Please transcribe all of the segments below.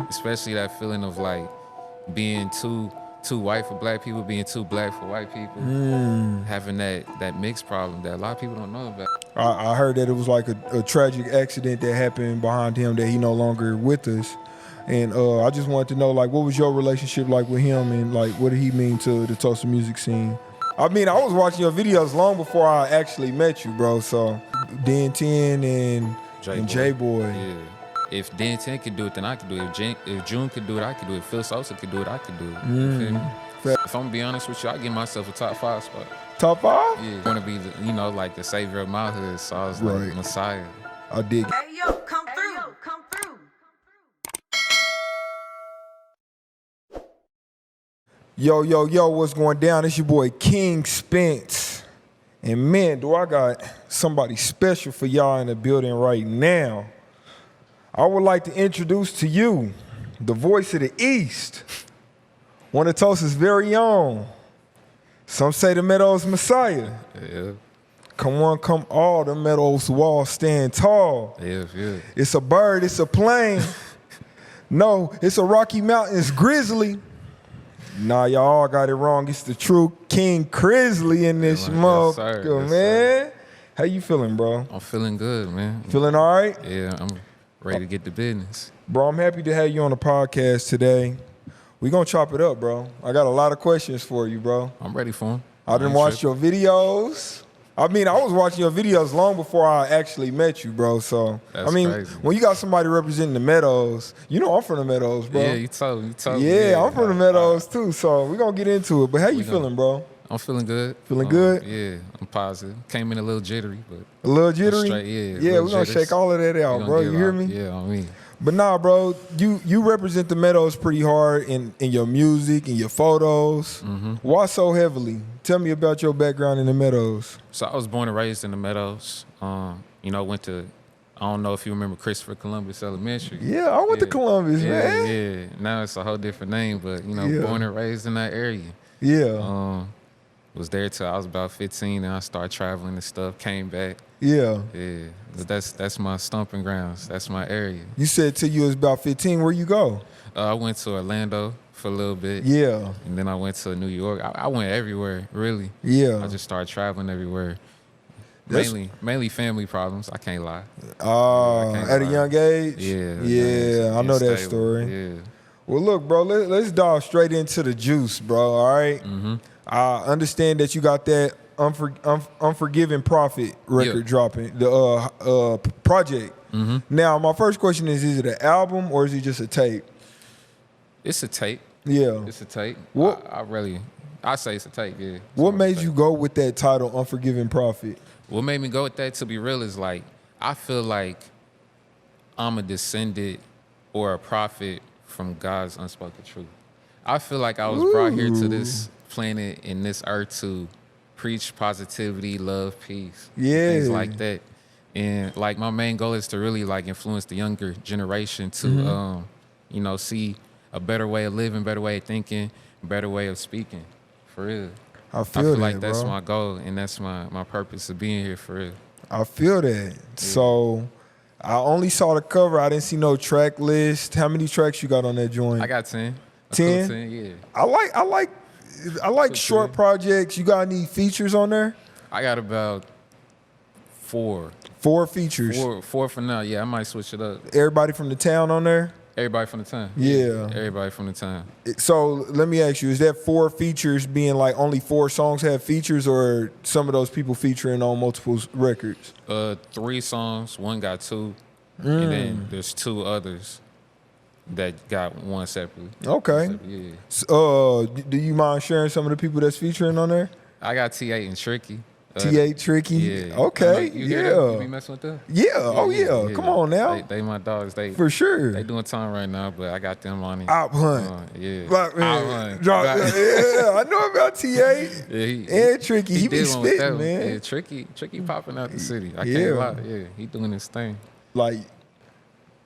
especially that feeling of like being too white for black people, being too black for white people, having that mixed problem that a lot of people don't know about. I heard that it was like a tragic accident that happened behind him, that he no longer with us. And I just wanted to know, like, what was your relationship like with him, and like, what did he mean to the Tulsa music scene? I mean, I was watching your videos long before I actually met you, bro. So, Den 10 and J-Boy. Yeah. If Den 10 could do it, then I could do it. If June could do it, I could do it. If Phil Sosa could do it, I could do it. You feel me? If I'm gonna be honest with you, I give myself a top 5 spot. Top 5? Yeah. I want to be, like the savior of my hood, so I was like Messiah. I dig it. Hey, yo, come through. Come through. Yo, what's going down? It's your boy King Spence. And man, do I got somebody special for y'all in the building right now. I would like to introduce to you the voice of the East, one of Tulsa's very own. Some say the Meadows Messiah. Yeah. Come on, come all, the Meadows walls stand tall. Yeah. It's a bird, it's a plane. No, it's a Rocky Mountains grizzly. Nah, y'all all got it wrong. It's the true King Crizzley in this motherfucker, man. How you feeling, bro? I'm feeling good, man. Feeling all right? Yeah, I'm ready to get to business. Bro, I'm happy to have you on the podcast today. We gonna chop it up, bro. I got a lot of questions for you, bro. I'm ready for them. I done watched your videos. I mean, I was watching your videos long before I actually met you, bro. So, That's I mean, crazy. when you got somebody representing the Meadows, you know I'm from the Meadows, bro. Yeah, you told me. Yeah, I'm from the Meadows too. So we gonna get into it. But how you feeling, bro? I'm feeling good. Feeling good? Yeah, I'm positive. Came in a little jittery, but A little jittery? straight, yeah. Yeah, we're gonna shake all of that out, bro. You hear me? Yeah, on me. But nah, bro, you represent the Meadows pretty hard in your music and your photos. Why so heavily? Tell me about your background in the Meadows. So I was born and raised in the Meadows. Went to, I don't know if you remember Christopher Columbus Elementary. Yeah, I went to Columbus, man. Yeah. Now it's a whole different name, but born and raised in that area. Yeah. Was there till I was about 15, and I started traveling and stuff. Came back. Yeah. Yeah, that's my stomping grounds. That's my area. You said till you was about 15. Where you go? I went to Orlando for a little bit. Yeah. And then I went to New York. I went everywhere, really. Yeah. I just started traveling everywhere. That's- Mainly family problems. I can't lie. At a young age? Yeah. I know that Stable. story. Yeah. Well, look, bro, let's dive straight into the juice, bro, all right? I understand that you got that Unforgiving Prophet record dropping, the project. Now, my first question is it an album or is it just a tape? It's a tape. Yeah. It's a tape. What- I say it's a tape, yeah. It's What a made tape. you go with that title, Unforgiving Prophet? What made me go with that, to be real, is like, I feel like I'm a descendant or a prophet from God's unspoken truth. I feel like I was brought here to this planet and this earth to preach positivity, love, peace, things like that. And like my main goal is to really like influence the younger generation to, see a better way of living, better way of thinking, better way of speaking, for real. I feel that, like that's bro. my goal, and that's my purpose of being here, for real. I feel that. So I only saw the cover. I didn't see no track list. How many tracks you got on that joint? I got 10. 10? 10, yeah. I like short projects. You got any features on there? I got about 4. 4 features. Four for now. Yeah, I might switch it up. Everybody from the town on there? Everybody from the town. Yeah. Everybody from the town. So let me ask you, is that 4 features being like only 4 songs have features, or some of those people featuring on multiple records? 3 songs. 1 got 2. And then there's 2 others that got 1 separately. Okay. Yeah. Do you mind sharing some of the people that's featuring on there? I got T8 and Tricky. T8 Tricky. Yeah. Okay. You hear that? You be messing with them? Yeah. Oh yeah. Come on now. They my dogs. They For sure. They doing time right now, but I got them on it. Op Hunt. Yeah. Black man. Op Hunt. Yeah, I know about T8 Yeah, and Tricky. He be did one with that spitting, one. man. Yeah, Tricky popping out the city. I Yeah. can't lie. Yeah, he doing his thing. Like,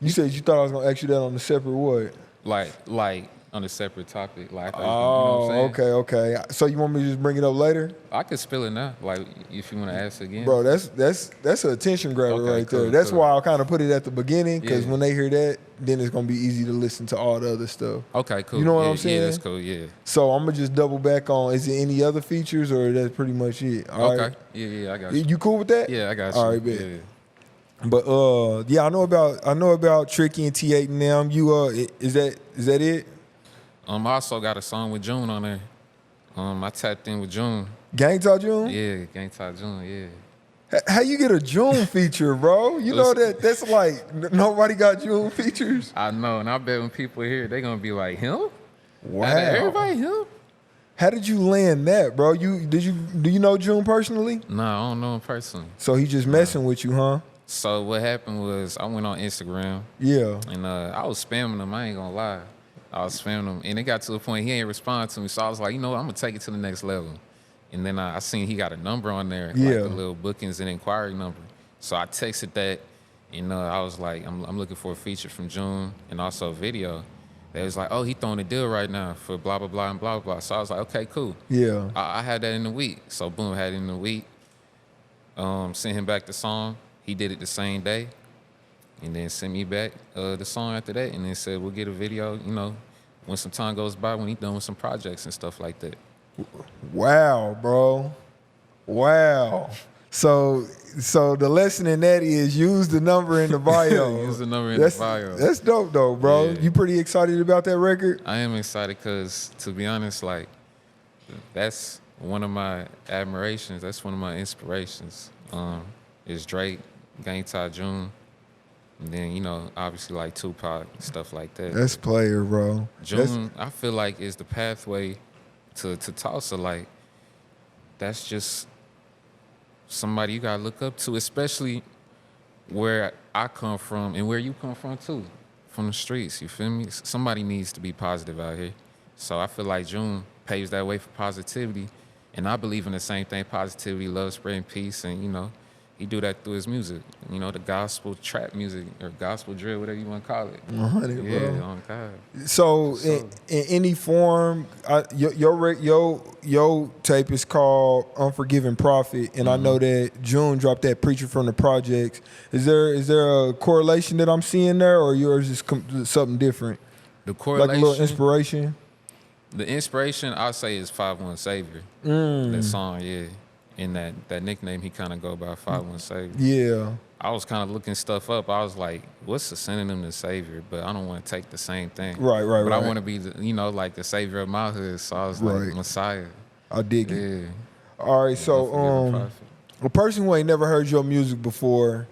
you said you thought I was gonna ask you that on the separate what? Like on a separate topic. Like, I thought, you know what I'm saying? Okay. So you want me to just bring it up later? I could spill it now. Like, if you want to ask again. Bro, that's an attention grabber Okay, right cool, there. That's cool. why I kind of put it at the beginning, because Yeah. when they hear that, then it's gonna be easy to listen to all the other stuff. Okay, cool. You know what yeah, I'm saying? Yeah, that's cool. Yeah. So I'm gonna just double back on. Is there any other features, or that's pretty much it? All Okay. right. Yeah, I got you. You cool with that? Yeah, I got you. All right, bet. Yeah. But yeah, I know about Tricky and T8 and them. You is that it? I also got a song with June on there. I tapped in with June. Gang Talk June? Yeah, Gang Talk June. Yeah. How you get a June feature, bro? You know Listen. that's like nobody got June features. I know, and I bet when people hear it, they gonna be like, him? Wow. Out of everybody, him? How did you land that, bro? Do you know June personally? Nah, I don't know him personally. So he just messing with you, huh? So what happened was I went on Instagram Yeah. and I was spamming him. I ain't gonna lie. I was spamming him, and it got to the point he ain't respond to me. So I was like, you know what? I'm gonna take it to the next level. And then I seen he got a number on there, like Yeah. a little bookings and inquiry number. So I texted that, and I was like, I'm looking for a feature from June and also a video. They was like, oh, he throwing a deal right now for blah, blah, blah, and blah, blah. So I was like, okay, cool. Yeah. I had that in a week. So boom, had it in a week. Sent him back the song. He did it the same day. And then sent me back the song after that. And then said, we'll get a video, when some time goes by, when he done with some projects and stuff like that. Wow, bro. Wow. So the lesson in that is use the number in the bio. Use the number in the bio. That's dope though, bro. Yeah. You pretty excited about that record? I am excited because, to be honest, like, that's one of my admirations. That's one of my inspirations. Is Drake, Gang Talk June, and then, obviously like Tupac, stuff like that. That's player, bro. June, I feel like, is the pathway to Tulsa. Like, that's just somebody you gotta look up to, especially where I come from and where you come from too, from the streets. You feel me? Somebody needs to be positive out here. So I feel like June paves that way for positivity, and I believe in the same thing: positivity, love, spreading peace, and he do that through his music. The gospel trap music or gospel drill, whatever you want to call it. 100, Yeah, bro. on God. So in any form, your tape is called Unforgiving Prophet, and I know that June dropped that Preacher from the Projects. Is there a correlation that I'm seeing there, or yours is something different? The Like a correlation, little inspiration? the inspiration, I'll say, is 5-1 Savior. That song, yeah. And that nickname he kind of go by, 5-1 Savior. Yeah. I was kind of looking stuff up. I was like, what's the synonym to Savior? But I don't want to take the same thing. Right. But I want to be, like the Savior of my hood. So I was like, Right. Messiah. I dig it. Yeah. All right, Unforgiving so Prophet. a person who ain't never heard your music before,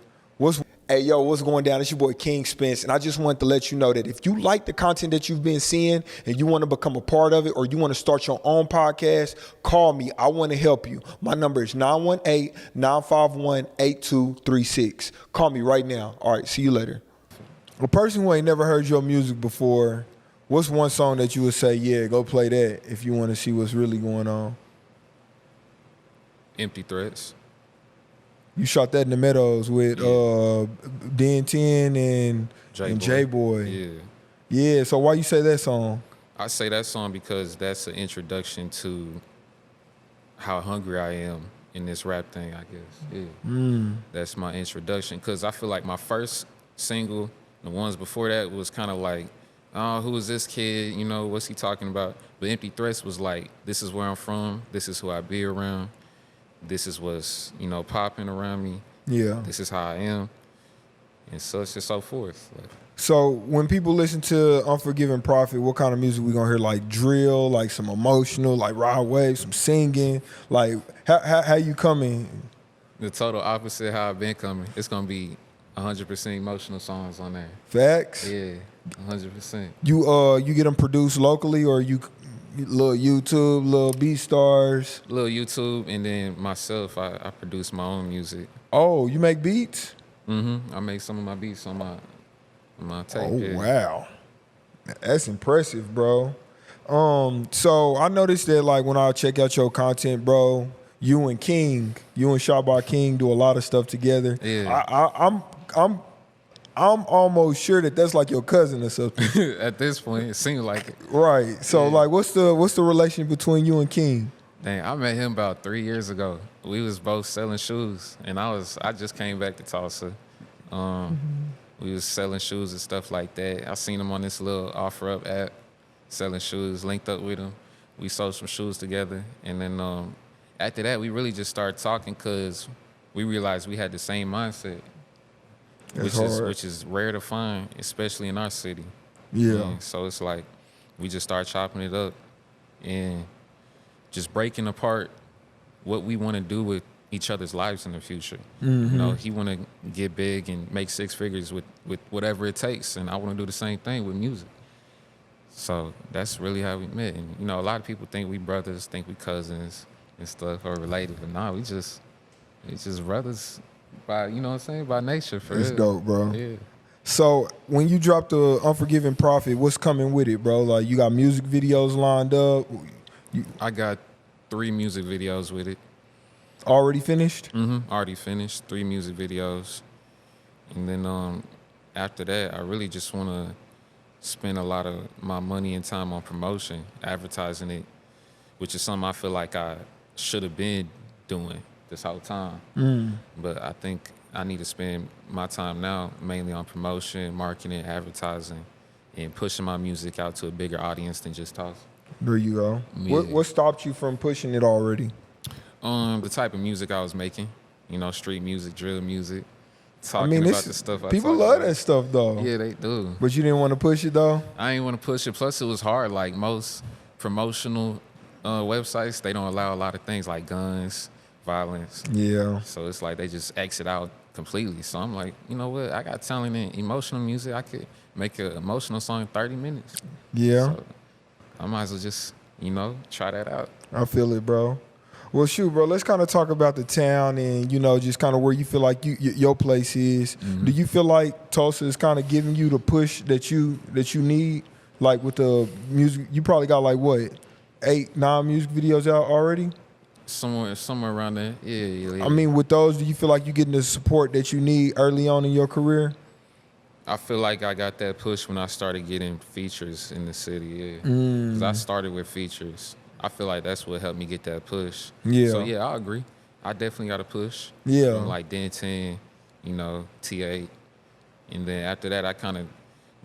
hey yo, what's going down? It's your boy King Spence, and I just wanted to let you know that if you like the content that you've been seeing and you want to become a part of it, or you want to start your own podcast, call me. I want to help you. My number is 918-951-8236. Call me right now. All right, see you later. A person who ain't never heard your music before, what's one song that you would say, yeah, go play that if you want to see what's really going on? Empty Threats. You shot that in the Meadows with Den 10 and J-Boy. Yeah. Yeah, so why you say that song? I say that song because that's an introduction to how hungry I am in this rap thing, I guess. Yeah. That's my introduction, because I feel like my first single, the ones before that, was kind of like, oh, who is this kid? What's he talking about? But Empty Threats was like, this is where I'm from. This is who I be around. This is what's, popping around me. Yeah. This is how I am. And such and so forth. Like, So when people listen to Unforgiving Prophet, what kind of music we gonna hear? Like drill, like some emotional, like ride wave, some singing? Like how you coming? the total opposite how I've been coming. It's going to be 100% emotional songs on there. Facts? Yeah, 100%. You get them produced locally, or you little YouTube, little BeatStars? Little YouTube, and then myself, I produce my own music. Oh, you make beats? I make some of my beats on my tape. Oh, yeah. wow. That's impressive, bro. So I noticed that, like, when I check out your content, bro, you and Shabba King do a lot of stuff together. Yeah. I'm almost sure that that's like your cousin or something. At this point, it seemed like it. Right. So Yeah. like, what's the relation between you and King? Dang, I met him about 3 years ago. We was both selling shoes, and I just came back to Tulsa. We was selling shoes and stuff like that. I seen him on this little OfferUp app, selling shoes. Linked up with him. We sold some shoes together, and then after that, we really just started talking because we realized we had the same mindset, which is rare to find, especially in our city. Yeah. And so it's like we just started chopping it up and just breaking apart what we want to do with each other's lives in the future. You know, he want to get big and make six figures with whatever it takes, and I want to do the same thing with music. So that's really how we met. And you know, a lot of people think we brothers, think we cousins and stuff, or related, but nah, it's just brothers by, you know what I'm saying, by nature. For It's real. dope, bro. Yeah. So when you drop the Unforgiving Prophet, what's coming with it, bro? Like, you got music videos lined up? I got 3 music videos with it. Already finished? Already finished 3 music videos, and then after that, I really just want to spend a lot of my money and time on promotion, advertising it, which is something I feel like I should have been doing this whole time. But I think I need to spend my time now mainly on promotion, marketing, advertising, and pushing my music out to a bigger audience than just Tulsa. There you go. Yeah. What stopped you from pushing it already? The type of music I was making, you know, street music, drill music, talking about the stuff I people talk love about. that stuff though. Yeah, they do. But you didn't want to push it though? I ain't want to push it. Plus, it was hard. Like most promotional websites, they don't allow a lot of things like guns, violence. Yeah. So it's like they just exit out completely. So I'm like, you know what? I got talent in emotional music. I could make an emotional song in 30 minutes. Yeah. So I might as well just, you know, try that out. I feel it, bro. Well, shoot, bro, let's kind of talk about the town and, you know, just kind of where you feel like your place is. Do you feel like Tulsa is kind of giving you the push that you need? Like with the music, you probably got like, what, 8, 9 music videos out already? Somewhere around there. Yeah. I mean, with those, do you feel like you're getting the support that you need early on in your career? I feel like I got that push when I started getting features in the city, yeah. Because I started with features. I feel like that's what helped me get that push. Yeah. So, yeah, I agree. I definitely got a push. Yeah. From like Den 10, you know, T8. And then after that, I kind of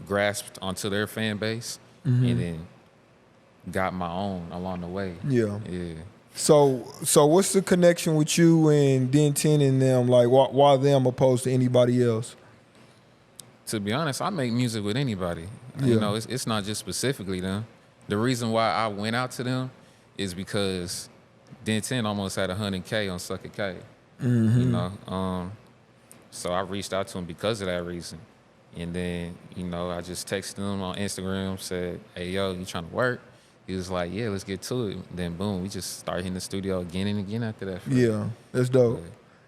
grasped onto their fan base and then got my own along the way. Yeah. Yeah. So what's the connection with you and Den 10 and them? Like, why them opposed to anybody else? To be honest, I make music with anybody. Yeah. You know, it's not just specifically them. The reason why I went out to them is because Den 10 almost had 100K on Sucker K. You know, so I reached out to him because of that reason. And then, you know, I just texted him on Instagram, said, "Hey, yo, you trying to work?" He was like, "Yeah, let's get to it." Then boom, we just started hitting the studio again and again after that. Yeah, that's dope.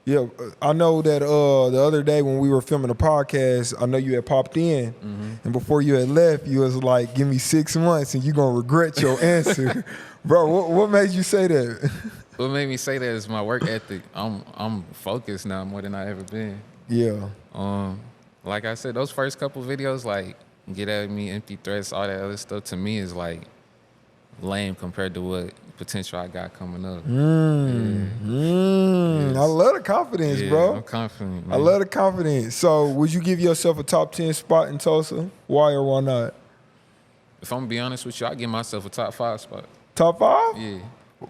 Yeah, I know that the other day when we were filming the podcast, I know you had popped in, and before you had left, you was like, "Give me 6 months, and you're gonna regret your answer." Bro, what made you say that? What made me say that is my work ethic. I'm focused now more than I ever been. Yeah. Like I said, those first couple videos, like Get At Me, Empty Threats, all that other stuff, to me is like lame compared to what potential I got coming up. I love the confidence, bro. I'm confident, man. I love the confidence. So, would you give yourself a top 10 spot in Tulsa? Why or why not? If I'm gonna be honest with you, I give myself a top 5 spot. Top 5? Yeah.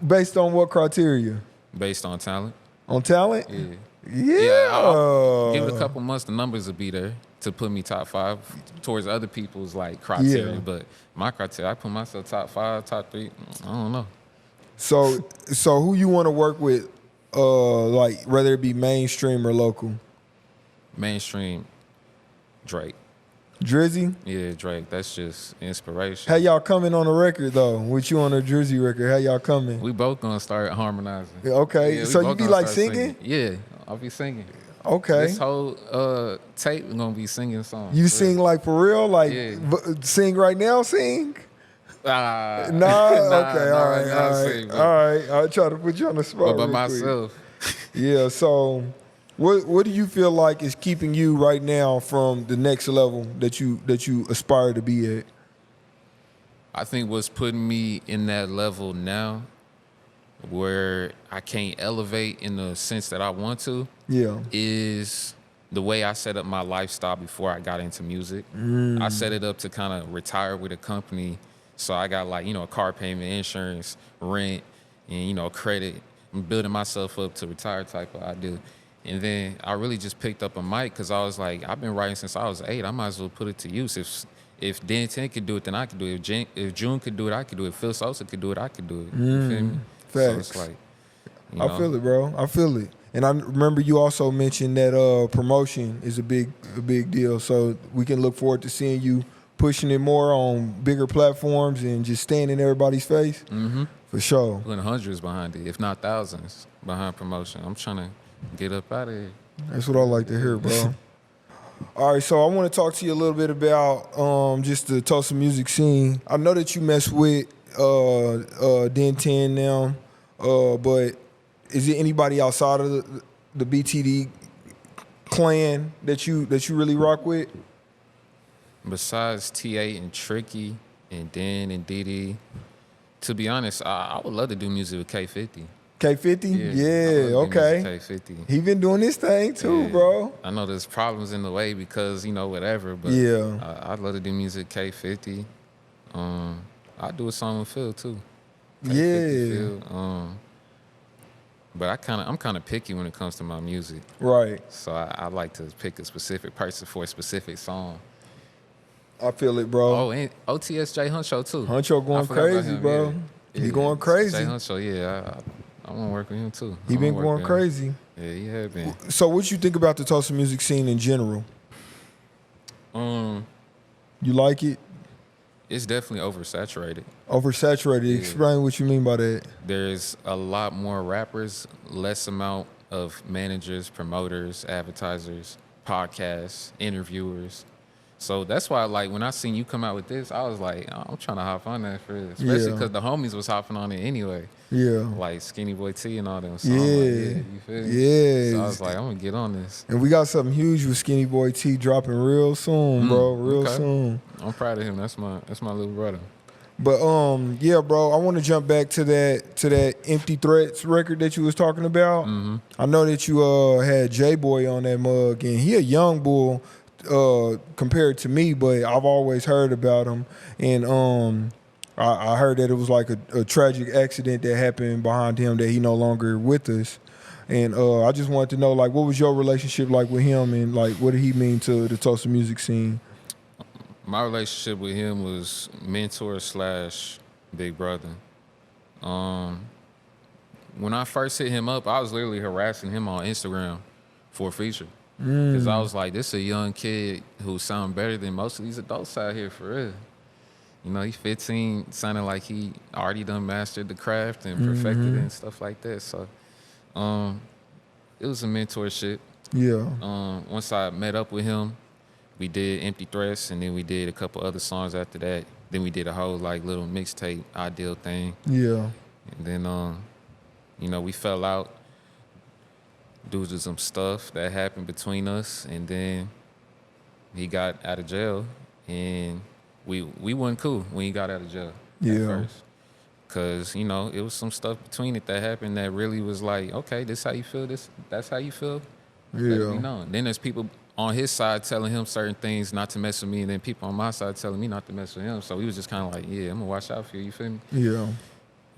Based on what criteria? Based on talent. On talent? Yeah. Yeah. I'll give it a couple months, the numbers will be there to put me top 5 towards other people's like criteria. Yeah. But my criteria, I put myself top 5, top 3. I don't know. So who you want to work with? Like whether it be mainstream or local? Mainstream, Drake. Drizzy? Yeah, Drake. That's just inspiration. How y'all coming on the record though? With you on the Drizzy record, how y'all coming? We both gonna start harmonizing. Okay, Yeah, we so you both be gonna like start singing? Yeah, I'll be singing. Okay. This whole tape we're gonna be singing songs. You Yeah. sing like for real? Like Yeah. sing right now? Sing? Nah, Nah. Okay. nah, All right. nah, All right. sing, but- All right. I'll try to put you on the spot. But by real quick. myself. Yeah. So What do you feel like is keeping you right now from the next level that you aspire to be at? I think what's putting me in that level now where I can't elevate in the sense that I want to Yeah. is the way I set up my lifestyle before I got into music. I set it up to kind of retire with a company. So I got like, a car payment, insurance, rent, and, credit. I'm building myself up to retire type of idea. And then I really just picked up a mic because I was like, I've been writing since I was 8. I might as well put it to use. If Dan 10 could do it, then I could do it. If June could do it, I could do it. Phil Sosa could do it, I could do it. You feel me? Facts. So it's like, I feel it, bro. I feel it. And I remember you also mentioned that promotion is a big deal. So we can look forward to seeing you pushing it more on bigger platforms and just staying in everybody's face. Mm-hmm. For sure. Putting hundreds behind it, if not thousands, behind promotion. I'm trying to get up out of here. That's what I like to hear, bro. All right, so I want to talk to you a little bit about just the Tulsa music scene. I know that you mess with Den 10 now, but is there anybody outside of the BTD clan that you really rock with? Besides T8 and Tricky and Dan and DD, to be honest, I would love to do music with K50. K50? Yeah, okay. K50. He been doing this thing too, Yeah. bro. I know there's problems in the way because, whatever, but Yeah. I'd love to do music K50. I'd do a song with Phil too. Yeah. Phil. But I'm kind of picky when it comes to my music. Right. So I like to pick a specific person for a specific song. I feel it, bro. Oh, and OTSJ Huncho too. Huncho I going forgot about crazy, him, bro. yeah. He going crazy. Jay Huncho, yeah. I want to work with him too. He been going crazy. Yeah, he had been. So what you think about the Tulsa music scene in general? You like it? It's definitely oversaturated. Oversaturated. Yeah. Explain what you mean by that. There's a lot more rappers, less amount of managers, promoters, advertisers, podcasts, interviewers. So that's why, like, when I seen you come out with this, I was like, I'm trying to hop on that for real. Especially because the homies was hopping on it anyway. Yeah. Like Skinny Boy T and all them. So Yeah. I'm like, you feel me? Yeah. So I was like, I'm going to get on this. And we got something huge with Skinny Boy T dropping real soon, bro. Real okay. soon. I'm proud of him. That's my little brother. But yeah, bro, I want to jump back to that Empty Threats record that you was talking about. Mm-hmm. I know that you had J-Boy on that mug, and he a young bull compared to me, but I've always heard about him. And I heard that it was like a tragic accident that happened behind him, that he no longer with us. And I just wanted to know, like, what was your relationship like with him, and like, what did he mean to the Tulsa music scene? My relationship with him was mentor / big brother. When I first hit him up, I was literally harassing him on Instagram for a feature. Because I was like, this is a young kid who sound better than most of these adults out here, for real. He's 15, sounding like he already done mastered the craft and perfected it and stuff like that. So it was a mentorship. Yeah. Once I met up with him, we did Empty Threats, and then we did a couple other songs after that. Then we did a whole like little mixtape Ideal thing. Yeah. And then we fell out due to some stuff that happened between us, and then he got out of jail, and we wasn't cool when he got out of jail at first. Cause it was some stuff between it that happened that really was like, okay, this how you feel, that's how you feel. Let me know. And then there's people on his side telling him certain things not to mess with me, and then people on my side telling me not to mess with him. So he was just kind of like, yeah, I'm gonna watch out for you feel me? Yeah.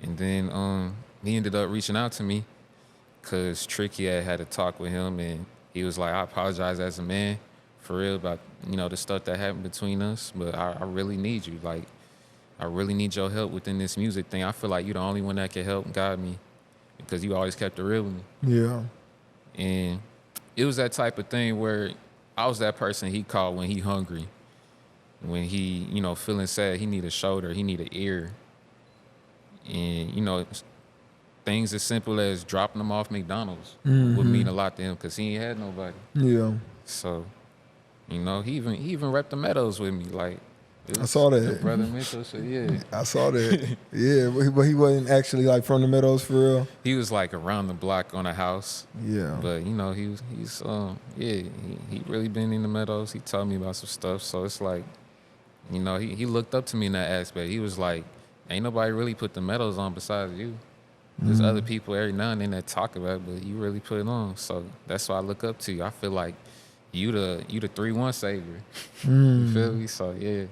And then he ended up reaching out to me because Tricky had a talk with him, and he was like, I apologize as a man, for real, about, the stuff that happened between us, but I really need you. Like, I really need your help within this music thing. I feel like you're the only one that can help and guide me because you always kept it real with me. Yeah. And it was that type of thing where I was that person he called when he hungry, when he, feeling sad, he need a shoulder, he need an ear. And, things as simple as dropping him off McDonald's would mean a lot to him because he ain't had nobody. Yeah. So, he even repped the Meadows with me. Like, I saw Your that. brother mentor shit, yeah. I saw that. Yeah, but he wasn't actually like from the Meadows for real. He was like around the block on a house. Yeah. But you know, he's he really been in the Meadows. He told me about some stuff. So it's like, you know, he looked up to me in that aspect. He was like, ain't nobody really put the Meadows on besides you. There's other people every now and then that talk about it, but you really put it on. So that's why I look up to you. I feel like you the 3-1 savior. You feel me? So yeah.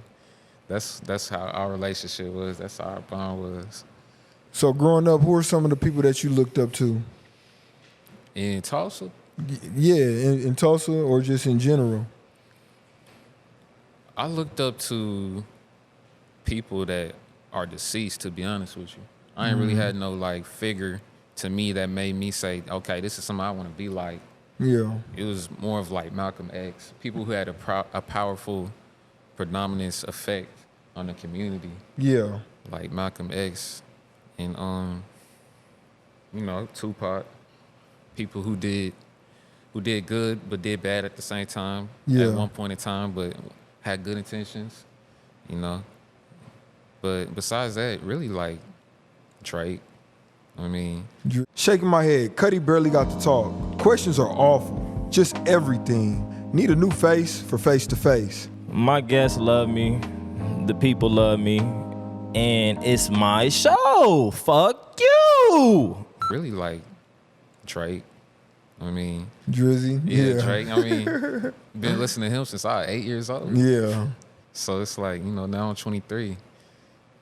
That's how our relationship was. That's how our bond was. So growing up, who are some of the people that you looked up to? In Tulsa, Yeah, in Tulsa or just in general? I looked up to people that are deceased, to be honest with you. I ain't really had no like figure to me that made me say, okay, this is something I want to be like. Yeah. It was more of like Malcolm X, people who had a powerful predominance effect on the community, Yeah. like Malcolm X and you know, Tupac, people who did good but did bad at the same time Yeah. at one point in time, but had good intentions, you know. But besides that, really like Drake. I mean, Shaking my head. Cuddy barely got to talk. Questions are awful. Just everything. Need a new face for face to face. My guests love me, the people love me, and it's my show. Fuck you. really like Drake. I mean, Drizzy. yeah, Drake. I mean, been listening to him since I was 8 years old. Yeah. So it's like, you know, now I'm 23.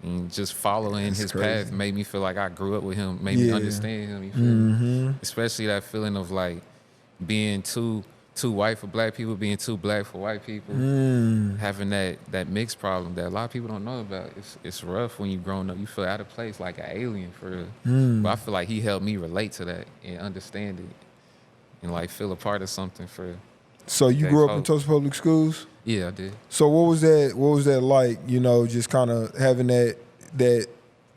And just following That's his crazy. path made me feel like I grew up with him, made me Yeah. understand him. You feel me? Especially that feeling of like being too white for black people, being too black for white people, having that mixed problem that a lot of people don't know about. It's rough when you growing up. You feel out of place, like an alien for real. But I feel like he helped me relate to that and understand it and like feel a part of something for real. So you Thanks, grew up in folks. Tulsa Public Schools? Yeah, I did. So what was that like, you know, just kind of having that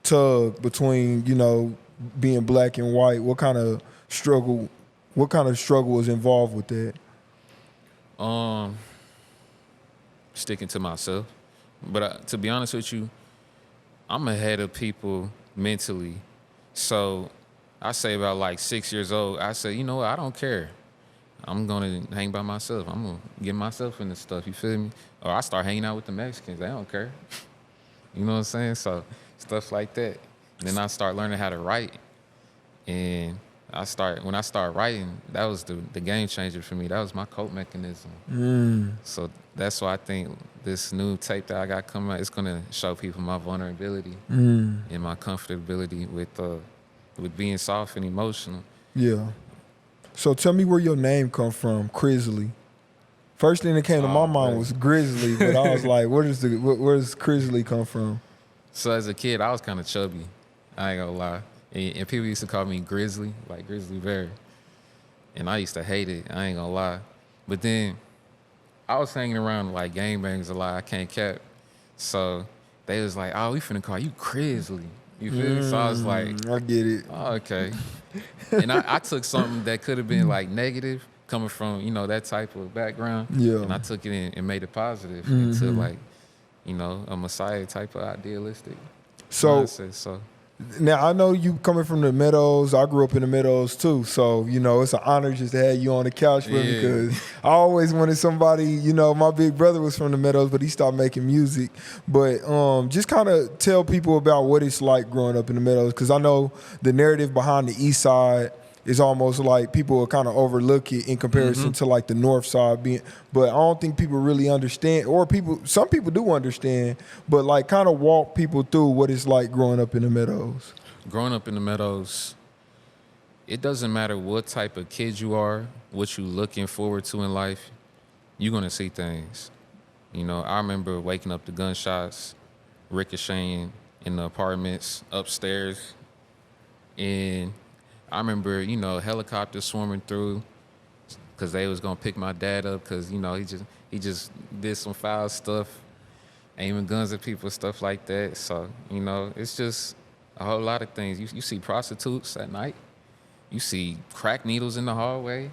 tug between, you know, being black and white? What kind of struggle was involved with that? Sticking to myself. But to be honest with you, I'm ahead of people mentally. So I say about like 6 years old, I say, you know what, I don't care. I'm going to hang by myself. I'm going to get myself into stuff, you feel me? Or I start hanging out with the Mexicans. They don't care. You know what I'm saying? So stuff like that. Then I start learning how to write. And when I started writing, that was the game changer for me. That was my cope mechanism. So that's why I think this new tape that I got coming out, it's going to show people my vulnerability and my comfortability with being soft and emotional. Yeah. So tell me where your name come from, Crizzley. First thing that came to my mind was Grizzly, but I was like, where does Crizzley come from? So as a kid, I was kind of chubby. I ain't gonna lie. And people used to call me Grizzly, like Grizzly Bear. And I used to hate it. I ain't gonna lie. But then I was hanging around like gangbangers a lot. I can't cap. So they was like, oh, we finna call you Crizzly. You feel me? So I was like, I get it. oh, okay. And I took something that could have been like negative coming from, you know, that type of background. Yeah. And I took it and made it positive into like, you know, a Messiah type of idealistic So mindset. So now I know you coming from the Meadows. I grew up in the Meadows too. So, you know, it's an honor just to have you on the couch with me Yeah. because I always wanted somebody, you know, my big brother was from the Meadows, but he stopped making music. But just kind of tell people about what it's like growing up in the Meadows because I know the narrative behind the East Side is almost like people will kind of overlook it in comparison to like the North Side being, but I don't think people really understand, or some people do understand, but like kind of walk people through what it's like growing up in the Meadows. growing up in the Meadows, it doesn't matter what type of kid you are, what you looking forward to in life, you're gonna see things. You know, I remember waking up to gunshots, ricocheting in the apartments upstairs, and I remember, you know, helicopters swarming through because they was gonna pick my dad up because, you know, he just did some foul stuff, aiming guns at people, stuff like that. So, you know, it's just a whole lot of things. You see prostitutes at night. You see crack needles in the hallway.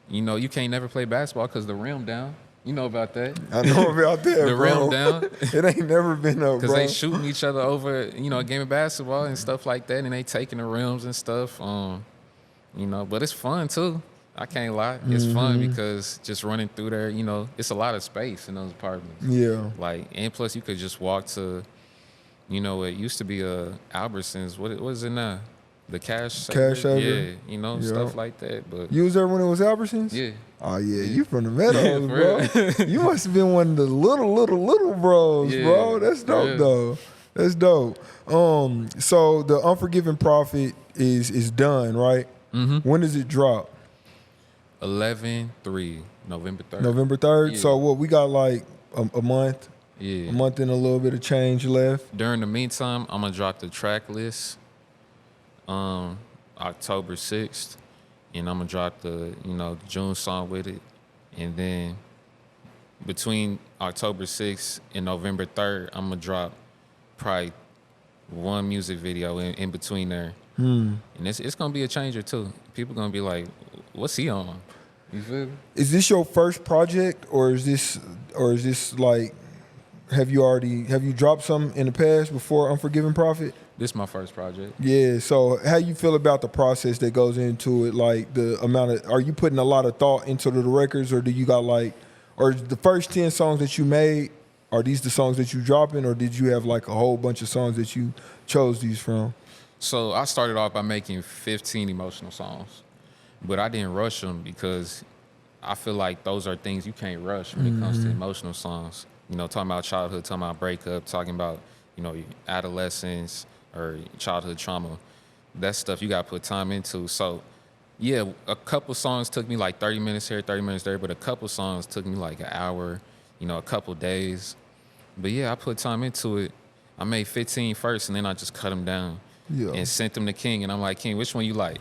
You know, you can't never play basketball because the rim down. You know about that? I know about that, The bro. rim down. It ain't never been up, Because bro. they shooting each other over, a game of basketball and stuff like that, and they taking the rims and stuff. But it's fun too. I can't lie. It's fun because just running through there, it's a lot of space in those apartments. Yeah. And plus you could just walk to, it used to be Albertsons. What is it now? The Cash Saver? Yeah, stuff like that. But You was there when it was Albertsons? yeah. Oh yeah, you from the Meadows, for bro. You must have been one of the little bros, Yeah, bro. That's dope yeah. though. That's dope. So the Unforgiving Prophet is done, right? Mm-hmm. When does it drop? 11/3, November 3rd. November 3rd. Yeah. So what we got like a month, Yeah. a month and a little bit of change left. During the meantime, I'm gonna drop the track list October 6th, and I'm gonna drop the June song with it, and then between October 6th and November 3rd, I'm gonna drop probably one music video in between there, and it's gonna be a changer too. People gonna be like, "What's he on?" You feel me? Is this your first project, or is this like? Have you dropped some in the past before Unforgiving Prophet? This is my first project. Yeah. So how you feel about the process that goes into it? Like the amount of, are you putting a lot of thought into the records, or do you got or the first 10 songs that you made, are these the songs that you dropping, or did you have like a whole bunch of songs that you chose these from? So I started off by making 15 emotional songs, but I didn't rush them because I feel like those are things you can't rush when it comes to emotional songs. Talking about childhood, talking about breakup, talking about, adolescence or childhood trauma. That stuff you got to put time into. So, yeah, a couple songs took me like 30 minutes here, 30 minutes there, but a couple songs took me like an hour, a couple days. But yeah, I put time into it. I made 15 first, and then I just cut them down and sent them to King. And I'm like, King, which one you like?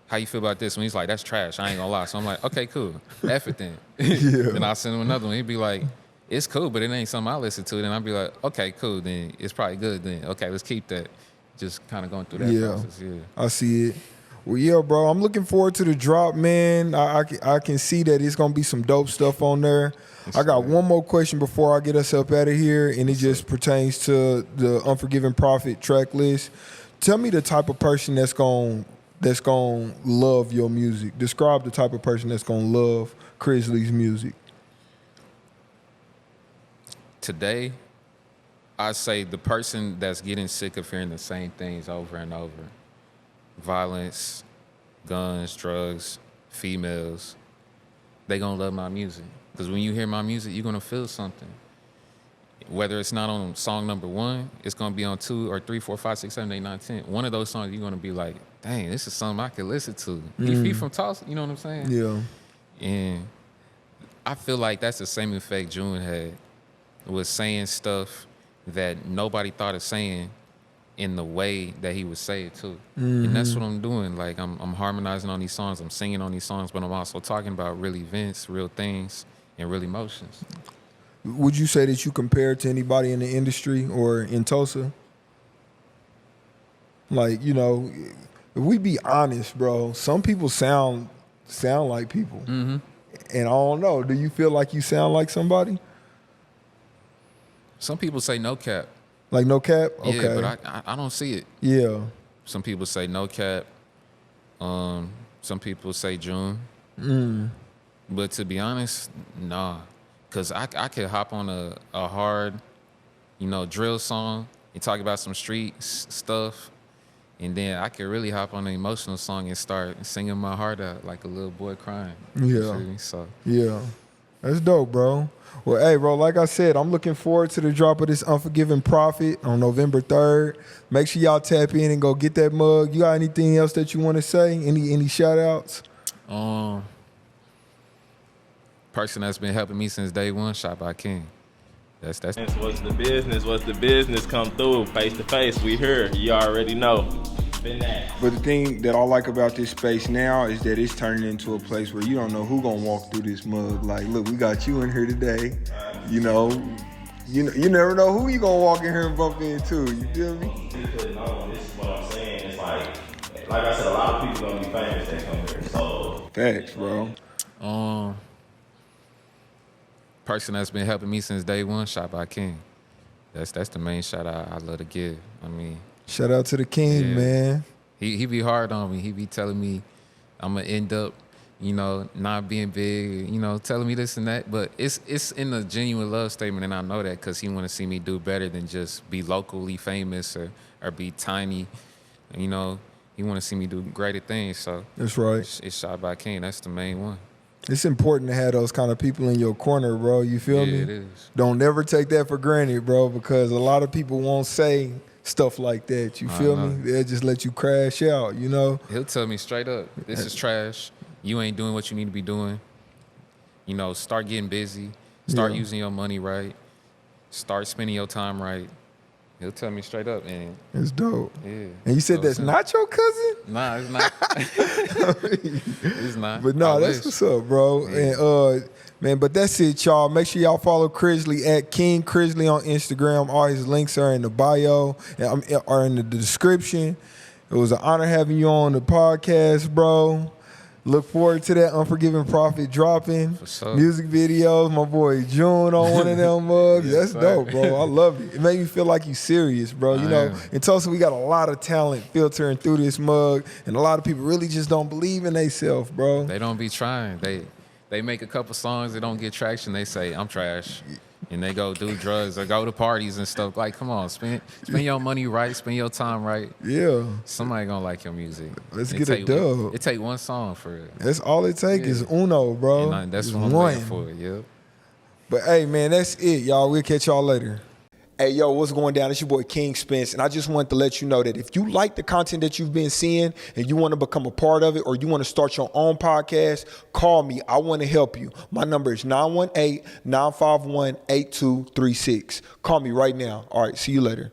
How you feel about this one? He's like, that's trash. I ain't gonna lie. So I'm like, okay, cool. F it then. Then I send him another one. He'd be like, it's cool, but it ain't something I listen to. Then I'd be like, okay, cool. Then it's probably good. Then okay, let's keep that. Just kind of going through that process. Yeah, I see it. Well, yeah, bro. I'm looking forward to the drop, man. I can see that it's gonna be some dope stuff on there. I got one more question before I get us up out of here, and it just pertains to the Unforgiving Prophet track list. Tell me the type of person that's gonna love your music. Describe the type of person that's gonna love Crizzley's music. Today, I say the person that's getting sick of hearing the same things over and over. Violence, guns, drugs, females. They gonna love my music. Because when you hear my music, you're gonna feel something. Whether it's not on song number 1, it's gonna be on 2 or 3, 4, 5, 6, 7, 8, 9, 10. One of those songs you're gonna be like, dang, this is something I could listen to. He from Tulsa, you know what I'm saying? Yeah. And I feel like that's the same effect June had, was saying stuff that nobody thought of saying in the way that he would say it too. And that's what I'm doing. Like I'm harmonizing on these songs, I'm singing on these songs, but I'm also talking about real events, real things, and real emotions. Would you say that you compare to anybody in the industry or in Tulsa? Like, if we be honest, bro, some people sound like people. And I don't know, do you feel like you sound like somebody? Some people say no cap. Like no cap? Okay. Yeah, but I don't see it. Yeah. Some people say no cap. Some people say June. But to be honest, nah. Because I could hop on a hard, drill song and talk about some street stuff. And then I could really hop on an emotional song and start singing my heart out like a little boy crying. You feel me? So Yeah. That's dope, bro. Well, hey, bro, like I said, I'm looking forward to the drop of this Unforgiving Prophet on November 3rd. Make sure y'all tap in and go get that mug. You got anything else that you want to say? Any shout outs? Person that's been helping me since day one, Shot by King. That's What's the business? What's the business? Come through face to face. We here. You already know. Been that. But the thing that I like about this space now is that it's turning into a place where you don't know who gonna walk through this mug. Like, look, we got you in here today. You never know who you gonna walk in here and bump into. You feel me? You couldn't know. This is what I'm saying. It's like I said, a lot of people gonna be famous that come here. So Facts, bro. person that's been helping me since day one, shot by King. That's the main shot I love to give. I mean, Shout out to the king, Yeah. man. he be hard on me. He be telling me I'm gonna end up, not being big, telling me this and that. But it's in a genuine love statement, and I know that because he want to see me do better than just be locally famous or be tiny. He want to see me do greater things. So That's right. it's shot by King. That's the main one. It's important to have those kind of people in your corner, bro. You feel me? Yeah, it is. Don't never take that for granted, bro, because a lot of people won't say stuff like that. You feel me? They'll just let you crash out, He'll tell me straight up, this is trash. You ain't doing what you need to be doing. Start getting busy. Start Yeah. using your money right. Start spending your time right. He'll tell me straight up, and It's dope. yeah. And you said So that's it's not your cousin? Nah, it's not. It's not. But no, I that's wish. what's up, bro. And man, but that's it, y'all. Make sure y'all follow Crizzley at King Crizzley on Instagram. All his links are in the bio and are in the description. It was an honor having you on the podcast, bro. Look forward to that Unforgiving Prophet dropping. For sure. Music videos, my boy June on one of them mugs. Yes, That's sir. dope, bro. I love it. It made me feel like you serious, bro. I am. In Tulsa, we got a lot of talent filtering through this mug, and a lot of people really just don't believe in themselves, bro. They don't be trying. They make a couple songs that don't get traction. They say I'm trash, and they go do drugs or go to parties and stuff. Like, come on, spend your money right, spend your time right. Yeah. Somebody gonna like your music. Let's get a dub. It take one song for it. That's all it takes is uno, bro. And that's Just what I'm one. waiting for. Yep. But hey, man, that's it, y'all. We'll catch y'all later. Hey, yo, what's going down? It's your boy King Spence, and I just wanted to let you know that if you like the content that you've been seeing and you want to become a part of it or you want to start your own podcast, call me. I want to help you. My number is 918-951-8236. Call me right now. All right, see you later.